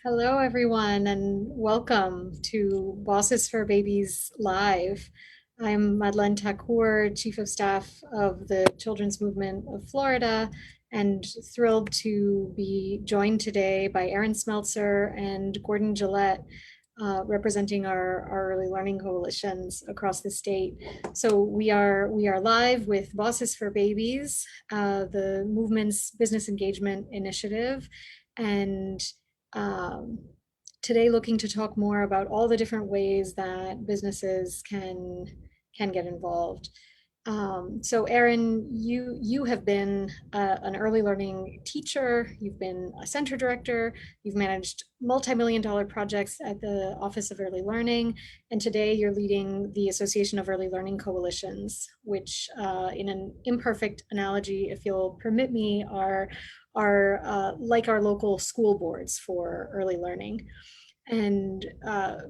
Hello, everyone, and welcome to Bosses for Babies Live. I'm Madeleine Takour, Chief of Staff of the Children's Movement of Florida, and thrilled to be joined today by Erin Smeltzer and Gordon Gillete, representing our early learning coalitions across the state. So we are live with Bosses for Babies, the movement's business engagement initiative, and um, today looking to talk more about all the different ways that businesses can get involved. So Erin, you have been an early learning teacher, you've been a center director, you've managed multi-million dollar projects at the Office of Early Learning, and today you're leading the Association of Early Learning Coalitions, which in an imperfect analogy, if you'll permit me, are like our local school boards for early learning. And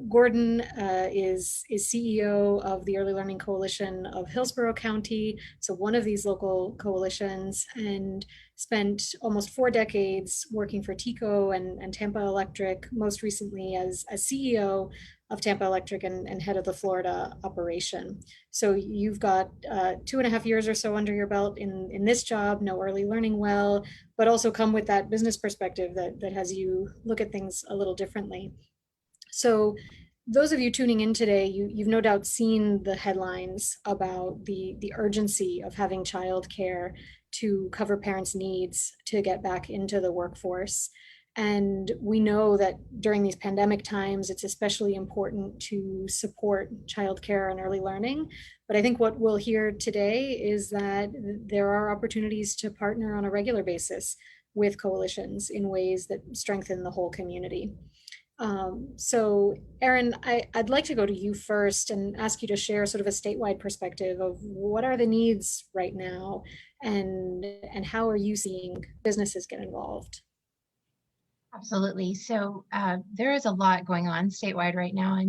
Gordon is CEO of the Early Learning Coalition of Hillsborough County, so one of these local coalitions, and spent almost 4 decades working for TECO and Tampa Electric, most recently as CEO of Tampa Electric and head of the Florida operation. So you've got 2.5 years or so under your belt in this job, know early learning well, but also come with that business perspective that has you look at things a little differently. So those of you tuning in today, you've no doubt seen the headlines about the urgency of having childcare to cover parents' needs to get back into the workforce. And we know that during these pandemic times, it's especially important to support childcare and early learning. But I think what we'll hear today is that there are opportunities to partner on a regular basis with coalitions in ways that strengthen the whole community. So Erin, I'd like to go to you first and ask you to share sort of a statewide perspective of what are the needs right now and how are you seeing businesses get involved? Absolutely. There is a lot going on statewide right now.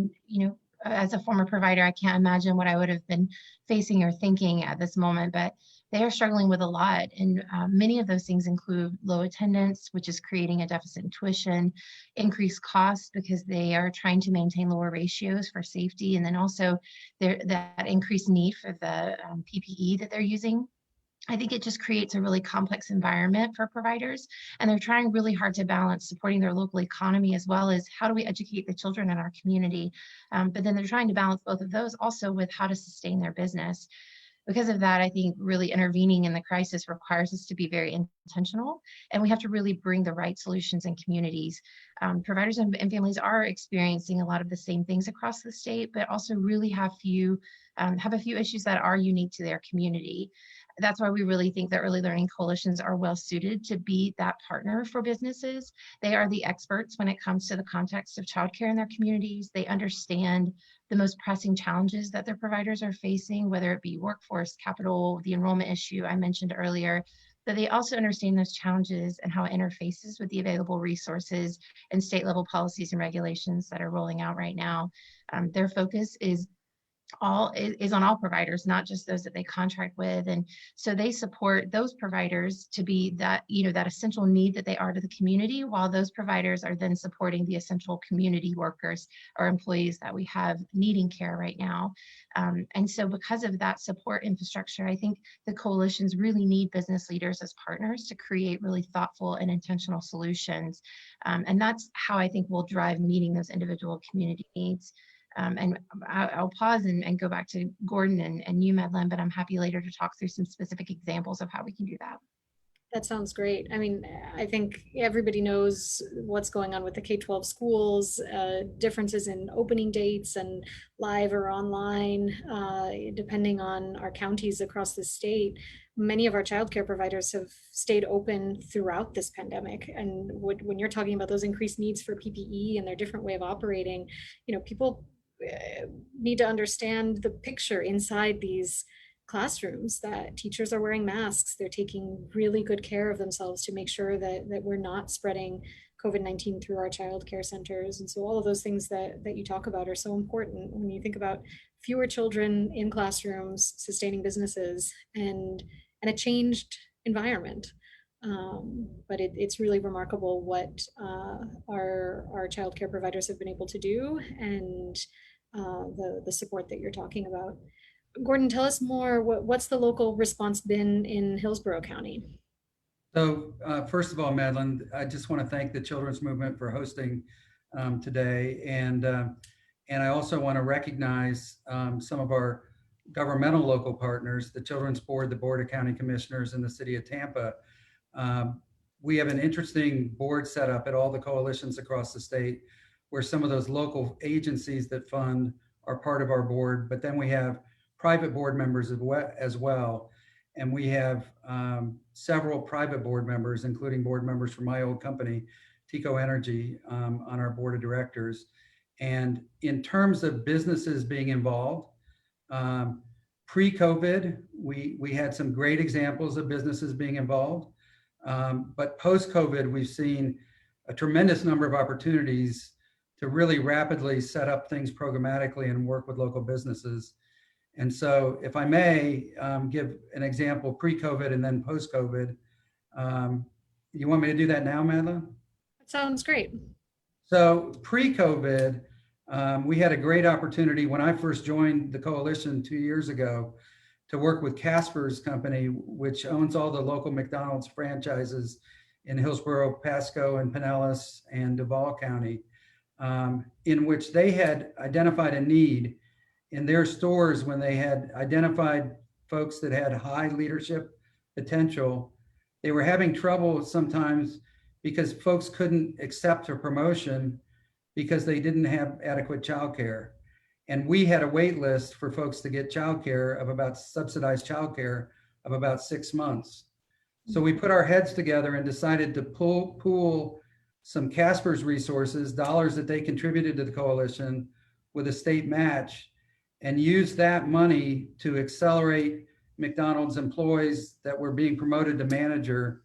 As a former provider, I can't imagine what I would have been facing or thinking at this moment, but they are struggling with a lot. And many of those things include low attendance, which is creating a deficit in tuition, increased costs because they are trying to maintain lower ratios for safety, and then also that increased need for the PPE that they're using. I think it just creates a really complex environment for providers, and they're trying really hard to balance supporting their local economy as well as how do we educate the children in our community. But then they're trying to balance both of those also with how to sustain their business. Because of that, I think really intervening in the crisis requires us to be very intentional, and we have to really bring the right solutions in communities. Providers and families are experiencing a lot of the same things across the state, but also really have a few issues that are unique to their community. That's why we really think that early learning coalitions are well suited to be that partner for businesses. They are the experts when it comes to the context of childcare in their communities. They understand the most pressing challenges that their providers are facing, whether it be workforce, capital, the enrollment issue I mentioned earlier. But they also understand those challenges and how it interfaces with the available resources and state level policies and regulations that are rolling out right now. Their focus is on all providers, not just those that they contract with. And so they support those providers to be that essential need that they are to the community, while those providers are then supporting the essential community workers or employees that we have needing care right now. And so because of that support infrastructure, I think the coalitions really need business leaders as partners to create really thoughtful and intentional solutions. And that's how I think we'll drive meeting those individual community needs. And I'll pause and go back to Gordon and you, Medlin, but I'm happy later to talk through some specific examples of how we can do that. That sounds great. I mean, I think everybody knows what's going on with the K-12 schools, differences in opening dates and live or online, depending on our counties across the state. Many of our childcare providers have stayed open throughout this pandemic. And when you're talking about those increased needs for PPE and their different way of operating, people need to understand the picture inside these classrooms, that teachers are wearing masks, they're taking really good care of themselves to make sure that we're not spreading COVID-19 through our child care centers. And so all of those things that you talk about are so important when you think about fewer children in classrooms, sustaining businesses, and a changed environment. But it's really remarkable what our childcare providers have been able to do, and the support that you're talking about. Gordon, tell us more. What's the local response been in Hillsborough County? So first of all, Madeline, I just want to thank the Children's Movement for hosting today. And I also want to recognize some of our governmental local partners, the Children's Board, the Board of County Commissioners, and the City of Tampa. We have an interesting board set up at all the coalitions across the state where some of those local agencies that fund are part of our board, but then we have private board members as well. And we have several private board members, including board members from my old company, TECO Energy, on our board of directors. And in terms of businesses being involved, pre-COVID, we had some great examples of businesses being involved. But post-COVID, we've seen a tremendous number of opportunities to really rapidly set up things programmatically and work with local businesses. And so if I may give an example pre-COVID and then post-COVID, you want me to do that now, Madeline? That sounds great. So pre-COVID, we had a great opportunity when I first joined the coalition 2 years ago to work with Casper's company, which owns all the local McDonald's franchises in Hillsborough, Pasco, and Pinellas, and Duval County, in which they had identified a need in their stores when they had identified folks that had high leadership potential. They were having trouble sometimes because folks couldn't accept a promotion because they didn't have adequate childcare. And we had a wait list for folks to get childcare of about subsidized childcare of about 6 months. So we put our heads together and decided to pool some Casper's resources, dollars that they contributed to the coalition with a state match, and use that money to accelerate McDonald's employees that were being promoted to manager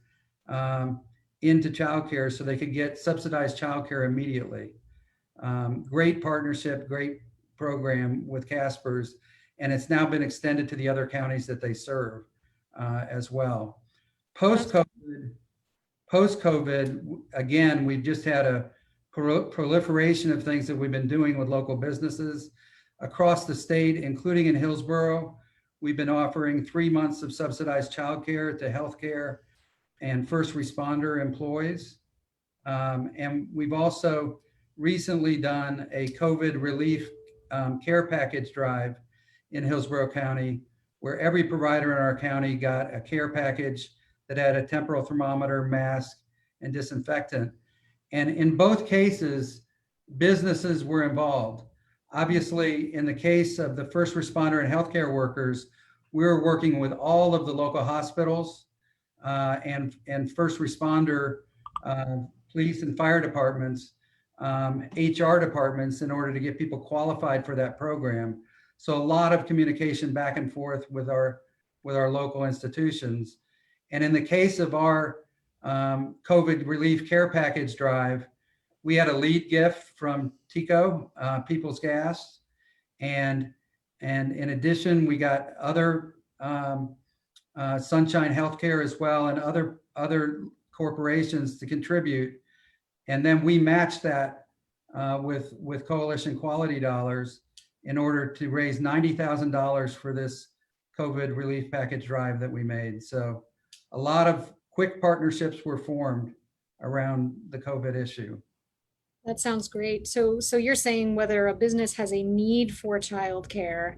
into childcare so they could get subsidized childcare immediately. Great partnership, great program with Casper's, and it's now been extended to the other counties that they serve as well. Post-COVID, again, we've just had a proliferation of things that we've been doing with local businesses across the state, including in Hillsborough. We've been offering 3 months of subsidized childcare to healthcare and first responder employees. And we've also recently done a COVID relief care package drive in Hillsborough County, where every provider in our county got a care package that had a temporal thermometer, mask, and disinfectant. And in both cases, businesses were involved. Obviously, in the case of the first responder and healthcare workers, we were working with all of the local hospitals and first responder police and fire departments, HR departments, in order to get people qualified for that program. So a lot of communication back and forth with our local institutions. And in the case of our COVID relief care package drive, we had a lead gift from TECO, People's Gas. And in addition, we got other Sunshine Healthcare as well, and other corporations to contribute. And then we matched that with coalition quality dollars in order to raise $90,000 for this COVID relief package drive that we made. So a lot of quick partnerships were formed around the COVID issue. That sounds great. So you're saying whether a business has a need for childcare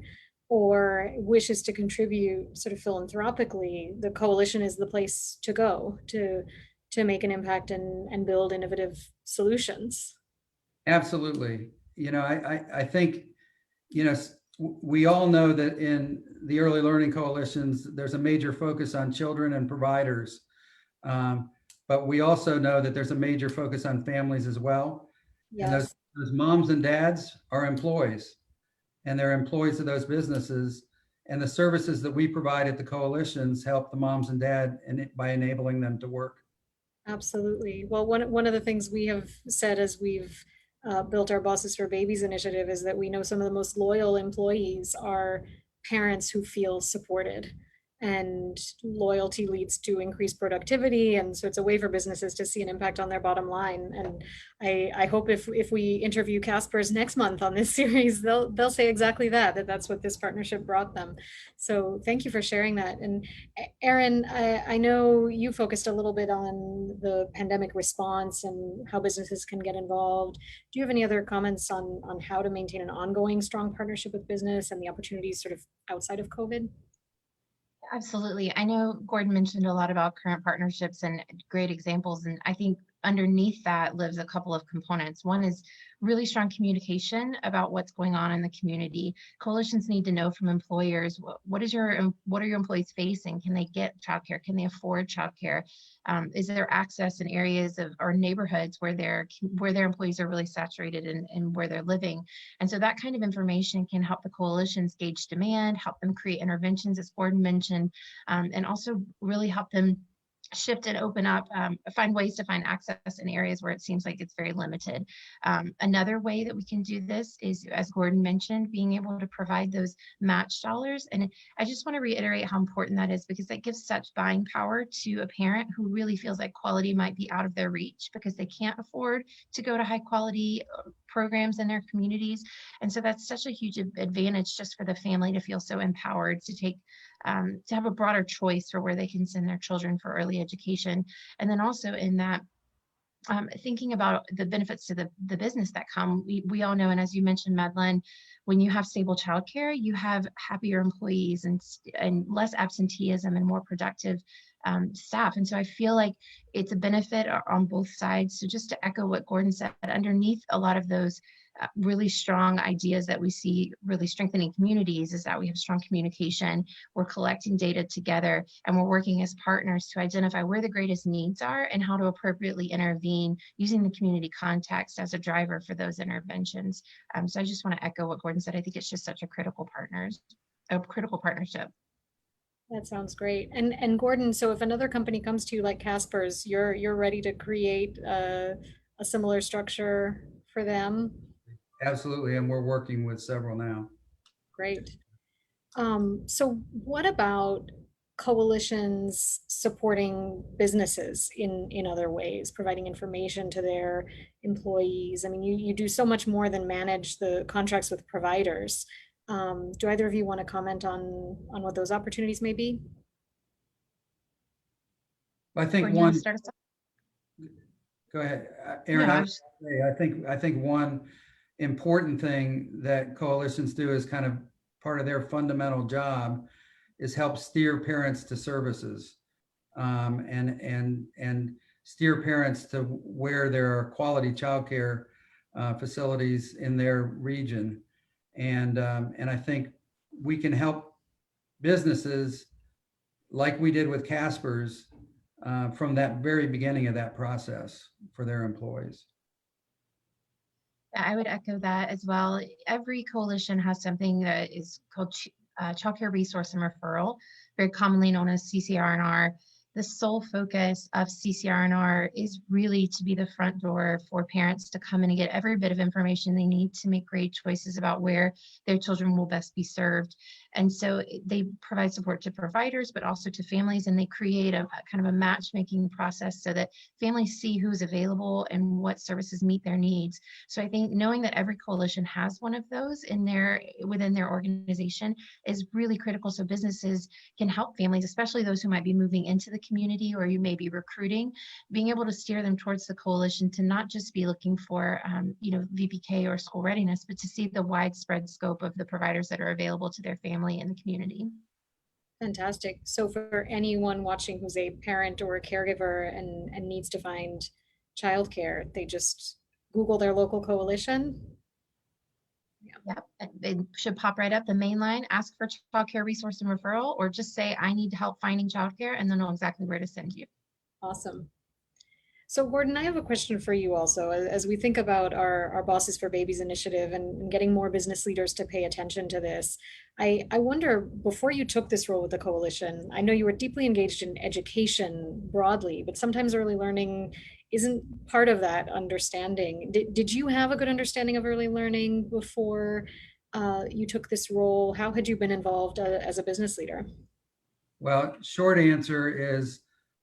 or wishes to contribute sort of philanthropically, the coalition is the place to go to make an impact and build innovative solutions. Absolutely. I think, we all know that in the early learning coalitions, there's a major focus on children and providers. But we also know that there's a major focus on families as well. Yes. And those moms and dads are employees, and they're employees of those businesses. And the services that we provide at the coalitions help the moms and dad by enabling them to work. Absolutely. Well, one of the things we have said as we've built our Bosses for Babies initiative is that we know some of the most loyal employees are parents who feel supported. and loyalty leads to increased productivity. And so it's a way for businesses to see an impact on their bottom line. And I hope if we interview Caspers next month on this series, they'll say exactly that's what this partnership brought them. So thank you for sharing that. And Erin, I know you focused a little bit on the pandemic response and how businesses can get involved. Do you have any other comments on how to maintain an ongoing strong partnership with business and the opportunities sort of outside of COVID? Absolutely. I know Gordon mentioned a lot about current partnerships and great examples, and I think underneath that lives a couple of components. One is really strong communication about what's going on in the community. Coalitions need to know from employers what are your employees facing? Can they get childcare? Can they afford childcare? Is there access in areas of or neighborhoods where their employees are really saturated in where they're living? And so that kind of information can help the coalitions gauge demand, help them create interventions, as Gordon mentioned, and also really help them shift and open up, find ways to find access in areas where it seems like it's very limited. Another way that we can do this is, as Gordon mentioned, being able to provide those match dollars. And I just want to reiterate how important that is, because that gives such buying power to a parent who really feels like quality might be out of their reach because they can't afford to go to high quality programs in their communities. And so that's such a huge advantage just for the family to feel so empowered to take to have a broader choice for where they can send their children for early education. And then also in that, thinking about the benefits to the business that come, we all know, and as you mentioned, Madeline, when you have stable childcare, you have happier employees and less absenteeism and more productive staff. And so I feel like it's a benefit on both sides. So just to echo what Gordon said, underneath a lot of those really strong ideas that we see really strengthening communities is that we have strong communication, we're collecting data together, and we're working as partners to identify where the greatest needs are and how to appropriately intervene using the community context as a driver for those interventions. So I just want to echo what Gordon said. I think it's just such a critical partnership. That sounds great. And Gordon, so if another company comes to you like Casper's, you're ready to create a similar structure for them? Absolutely, and we're working with several now. Great. So what about coalitions supporting businesses in other ways, providing information to their employees? I mean, you do so much more than manage the contracts with providers. Do either of you want to comment on what those opportunities may be? I think Gordon, you want to start us off? Go ahead, Erin. No, I think one important thing that coalitions do is kind of part of their fundamental job is help steer parents to services, and steer parents to where there are quality childcare facilities in their region. And I think we can help businesses like we did with Casper's from that very beginning of that process for their employees. I would echo that as well. Every coalition has something that is called Child Care Resource and Referral, very commonly known as CCR&R. The sole focus of CCR&R is really to be the front door for parents to come in and get every bit of information they need to make great choices about where their children will best be served. And so they provide support to providers, but also to families, and they create a kind of a matchmaking process so that families see who's available and what services meet their needs. So I think knowing that every coalition has one of those within their organization is really critical, so businesses can help families, especially those who might be moving into the community or you may be recruiting, being able to steer them towards the coalition to not just be looking for VPK or school readiness, but to see the widespread scope of the providers that are available to their family in the community. Fantastic. So for anyone watching who's a parent or a caregiver and needs to find childcare, they just Google their local coalition. Yep, it should pop right up the main line, ask for child care resource and referral, or just say, I need help finding childcare, and they'll know exactly where to send you. Awesome. So Gordon, I have a question for you also. As we think about our Bosses for Babies initiative and getting more business leaders to pay attention to this, I wonder, before you took this role with the coalition, I know you were deeply engaged in education broadly, but sometimes early learning isn't part of that understanding. Did you have a good understanding of early learning before you took this role? How had you been involved as a business leader? Well, short answer is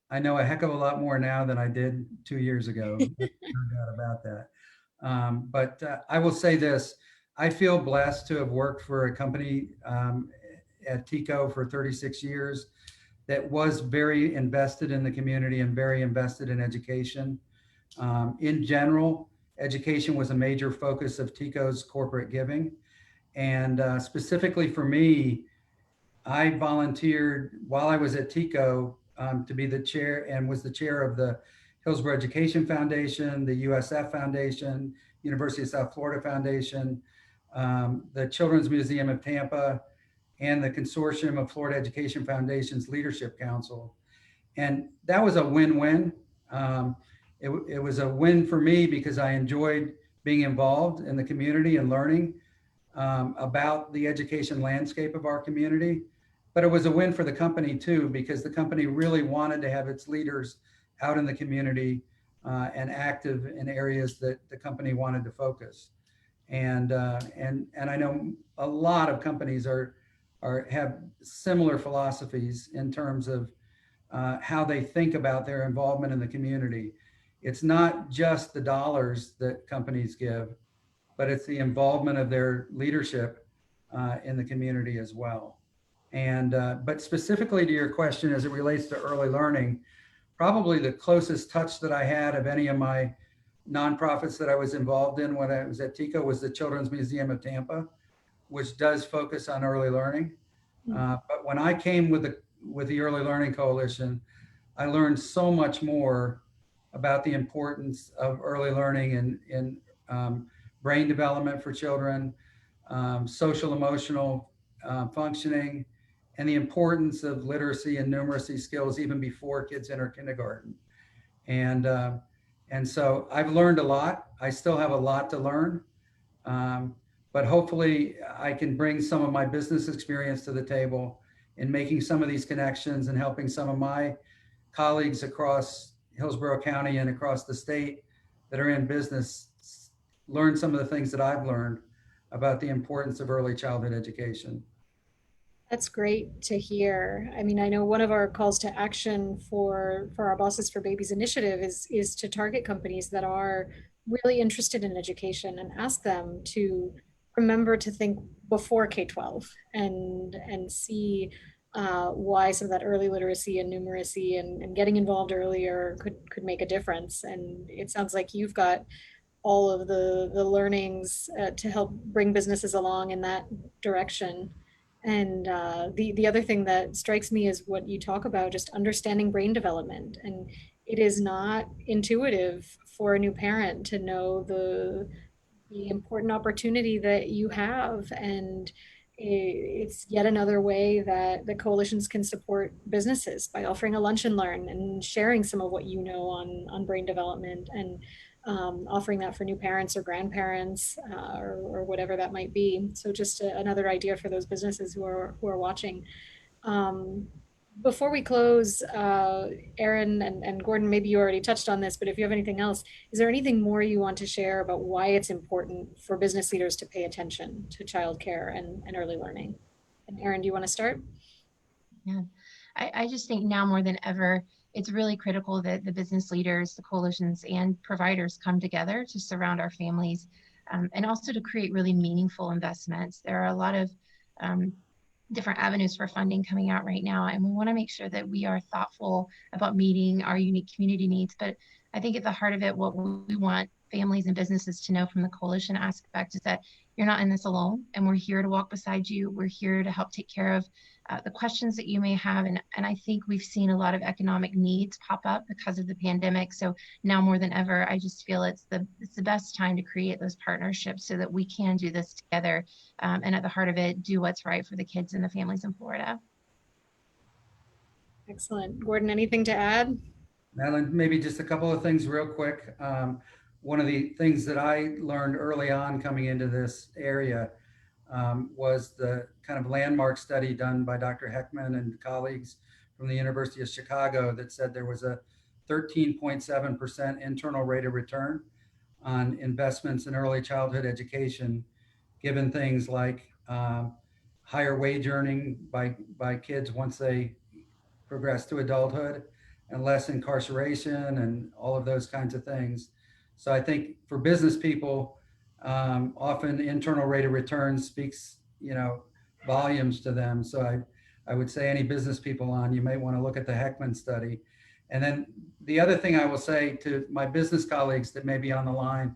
I know a heck of a lot more now than I did 2 years ago. There's no doubt about that. But I will say this, I feel blessed to have worked for a company at TECO for 36 years that was very invested in the community and very invested in education. In general, education was a major focus of TECO's corporate giving. And specifically for me, I volunteered while I was at TECO to be the chair and was the chair of the Hillsborough Education Foundation, the USF Foundation, University of South Florida Foundation, the Children's Museum of Tampa, and the Consortium of Florida Education Foundations Leadership Council. And that was a win-win. It was a win for me because I enjoyed being involved in the community and learning about the education landscape of our community. But it was a win for the company too, because the company really wanted to have its leaders out in the community and active in areas that the company wanted to focus. And I know a lot of companies have similar philosophies in terms of how they think about their involvement in the community. It's not just the dollars that companies give, but it's the involvement of their leadership in the community as well. And but specifically to your question as it relates to early learning, probably the closest touch that I had of any of my nonprofits that I was involved in when I was at TECO was the Children's Museum of Tampa, which does focus on early learning. But when I came with the Early Learning Coalition, I learned so much more about the importance of early learning in brain development for children, social emotional functioning, and the importance of literacy and numeracy skills even before kids enter kindergarten. And so I've learned a lot. I still have a lot to learn, but hopefully I can bring some of my business experience to the table in making some of these connections and helping some of my colleagues across Hillsborough County and across the state that are in business learn some of the things that I've learned about the importance of early childhood education. That's great to hear. I mean, I know one of our calls to action for our Bosses for Babies initiative is to target companies that are really interested in education and ask them to remember to think before K-12 and see why some of that early literacy and numeracy and getting involved earlier could make a difference. And it sounds like you've got all of the learnings to help bring businesses along in that direction. And the other thing that strikes me is what you talk about, just understanding brain development. And it is not intuitive for a new parent to know the important opportunity that you have. And it's yet another way that the coalitions can support businesses by offering a lunch and learn and sharing some of what you know on brain development and offering that for new parents or grandparents or whatever that might be. So just another idea for those businesses who are watching. Um, Before we close, Erin and Gordon, maybe you already touched on this, but if you have anything else, is there anything more you want to share about why it's important for business leaders to pay attention to childcare and early learning? And Erin, do you want to start? Yeah, I just think now more than ever, it's really critical that the business leaders, the coalitions, and providers come together to surround our families and also to create really meaningful investments. There are a lot of different avenues for funding coming out right now, and we want to make sure that we are thoughtful about meeting our unique community needs. But I think at the heart of it, what we want families and businesses to know from the coalition aspect is that you're not in this alone, and we're here to walk beside you. We're here to help take care of the questions that you may have. And I think we've seen a lot of economic needs pop up because of the pandemic. So now more than ever, I just feel it's the best time to create those partnerships so that we can do this together. And at the heart of it, do what's right for the kids and the families in Florida. Excellent. Gordon, anything to add? Madeline, maybe just a couple of things real quick. One of the things that I learned early on coming into this area was the kind of landmark study done by Dr. Heckman and colleagues from the University of Chicago that said there was a 13.7% internal rate of return on investments in early childhood education, given things like higher wage earning by kids once they progress to adulthood and less incarceration and all of those kinds of things. So I think for business people, often internal rate of return speaks, volumes to them. So I would say any business people on, you may want to look at the Heckman study. And then the other thing I will say to my business colleagues that may be on the line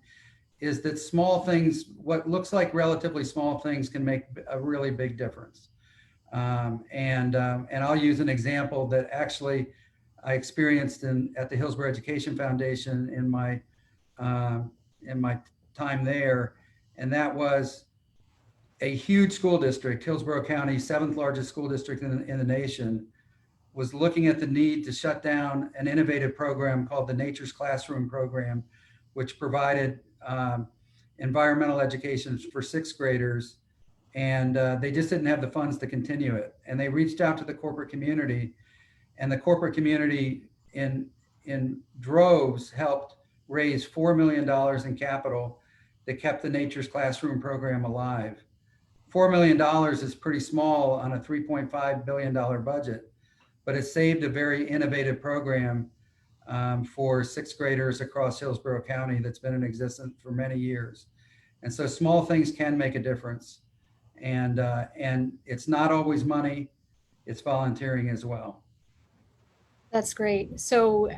is that small things, what looks like relatively small things, can make a really big difference. And I'll use an example that actually I experienced at the Hillsborough Education Foundation in my time there, and that was a huge school district, Hillsborough County, 7th largest school district in the nation, was looking at the need to shut down an innovative program called the Nature's Classroom program, which provided environmental education for 6th graders. And they just didn't have the funds to continue it. And they reached out to the corporate community, and the corporate community in droves helped raise $4 million in capital that kept the Nature's Classroom program alive. $4 million is pretty small on a $3.5 billion budget, but it saved a very innovative program for 6th graders across Hillsborough County that's been in existence for many years. And so small things can make a difference. And it's not always money, it's volunteering as well. That's great. So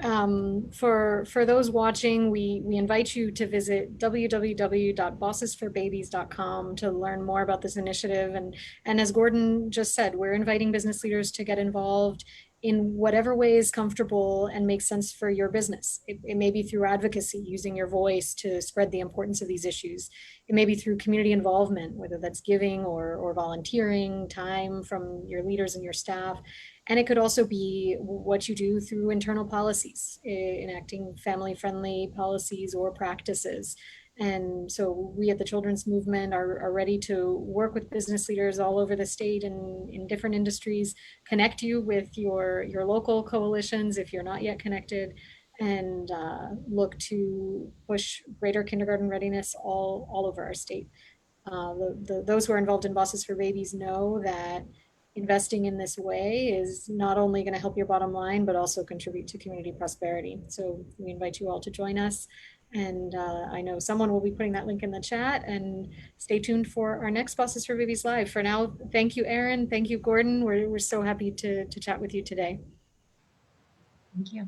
for those watching, we invite you to visit www.bossesforbabies.com to learn more about this initiative. And as Gordon just said, we're inviting business leaders to get involved in whatever way is comfortable and makes sense for your business. It may be through advocacy, using your voice to spread the importance of these issues. It may be through community involvement, whether that's giving or volunteering time from your leaders and your staff. And it could also be what you do through internal policies, enacting family-friendly policies or practices. And so we at the Children's Movement are ready to work with business leaders all over the state and in different industries, connect you with your local coalitions if you're not yet connected, and look to push greater kindergarten readiness all over our state. Those who are involved in Bosses for Babies know that investing in this way is not only going to help your bottom line, but also contribute to community prosperity. So we invite you all to join us. And I know someone will be putting that link in the chat, and stay tuned for our next Bosses for Babies Live. For now, thank you, Erin. Thank you, Gordon. We're so happy to chat with you today. Thank you.